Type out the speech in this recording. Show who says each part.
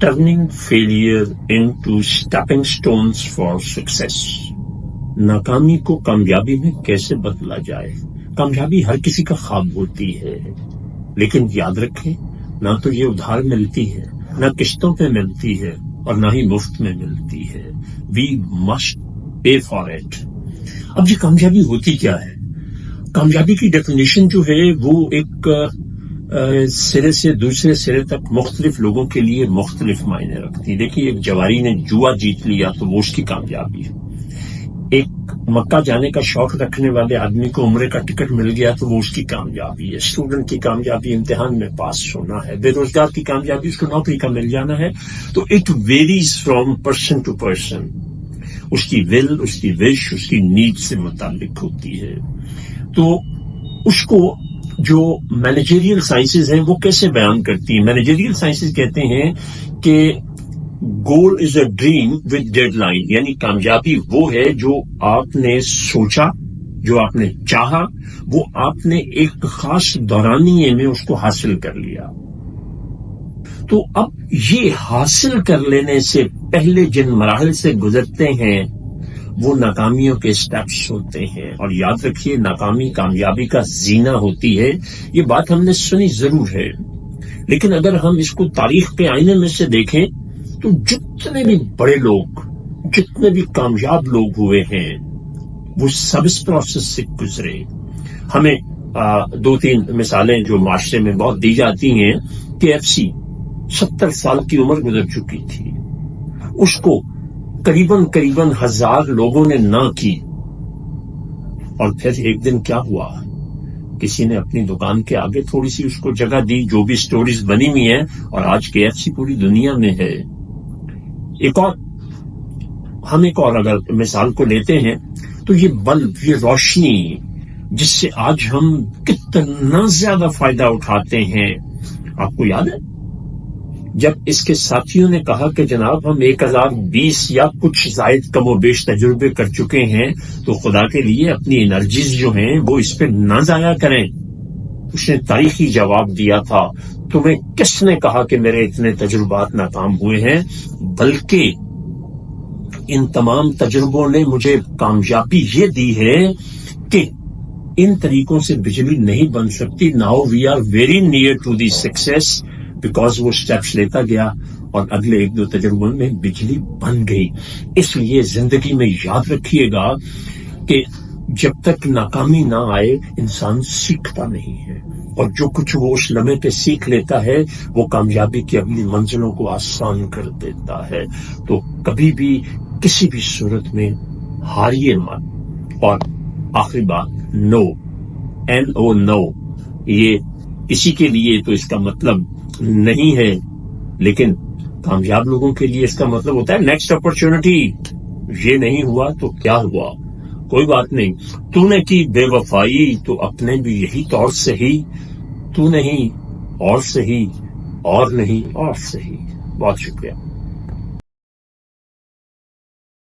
Speaker 1: turning failure into stepping stones for success. नाकामी को कामयाबी में कैसे बदला जाए। कामयाबी हर किसी का ख्वाब होती है, लेकिन याद रखें, ना तो ये उधार मिलती है, ना किश्तों पे मिलती है, और ना ही मुफ्त में मिलती है. We must pay for it. अब ये कामयाबी होती क्या है? कामयाबी की डेफिनेशन जो है वो एक सिरे से दूसरे सिरे तक मुख्तलिफ लोगों के लिए मुख्तलिफ मायने रखती है. देखिए, एक जवारी ने जुआ जीत लिया तो वो उसकी कामयाबी है. एक मक्का जाने का शौक रखने वाले आदमी को उम्रे का टिकट मिल गया तो वो उसकी कामयाबी है. स्टूडेंट की कामयाबी इम्तिहान में पास होना है. बेरोजगार की कामयाबी उसको नौकरी का मिल जाना है. तो it varies from person to person. उसकी विल, उसकी विश, उसकी नीड से मुताबिक होती है. तो उसको जो मैनेजरियल साइंसेज हैं वो कैसे बयान करती हैं? मैनेजरियल साइंसेज कहते हैं कि goal is a dream with deadline. यानी कामयाबी वो है जो आपने सोचा, जो आपने चाहा, वो आपने एक खास दौरानिये में उसको हासिल कर लिया. तो अब ये हासिल कर लेने से पहले जिन मराहल से गुजरते हैं वो नाकामियों के स्टेप्स होते हैं. और याद रखिए, नाकामी कामयाबी का जीना होती है. ये बात हमने सुनी जरूर है, लेकिन अगर हम इसको तारीख के आईने में से देखें तो जितने भी बड़े लोग, जितने भी कामयाब लोग हुए हैं, वो सब इस प्रोसेस से गुजरे. हमें 2-3 मिसालें जो माशरे में बहुत दी जाती हैं. KFC 70 साल की उम्र गुजर चुकी थी. उसको करीबन 1000 लोगों ने ना की. और फिर एक दिन क्या हुआ, किसी ने अपनी दुकान के आगे थोड़ी सी उसको जगह दी. जो भी स्टोरीज बनी हुई हैं, और आज KFC पूरी दुनिया में है. हम एक और अगर मिसाल को लेते हैं तो ये बल्ब, ये रोशनी जिससे आज हम कितना ज्यादा फायदा उठाते हैं. आपको याद है जब इसके साथियों ने कहा कि जनाब हम 1020 या कुछ जायद कमोबेश तजुर्बे कर चुके हैं, तो खुदा के लिए अपनी एनर्जीज जो हैं वो इस पे ना जाया करें. उसने तारीखी जवाब दिया था, तुम्हें किसने कहा कि मेरे इतने तजुर्बात नाकाम हुए हैं, बल्कि इन तमाम तजुर्बों ने मुझे कामयाबी ये दी है कि इन तरीकों से बिजली नहीं बन सकती. Now we are very near to the success, because वो स्टेप्स लेता गया और अगले 1-2 तजुर्बों में बिजली बन गई. इसलिए जिंदगी में याद रखिएगा कि जब तक नाकामी ना आए इंसान सीखता नहीं है, और जो कुछ वो उस लम्हे पे सीख लेता है वो कामयाबी की अगली मंजिलों को आसान कर देता है. तो कभी भी किसी भी सूरत में हारिए मत. और आखिरी बात, नो, NO, नो, ये किसी के लिए तो इसका मतलब नहीं है, लेकिन कामयाब लोगों के लिए इसका मतलब होता है नेक्स्ट अपॉर्चुनिटी. ये नहीं हुआ तो क्या हुआ, कोई बात नहीं. तूने की बेवफाई तो अपने भी यही तौर सही, तू नहीं और सही, और नहीं और सही. बहुत शुक्रिया.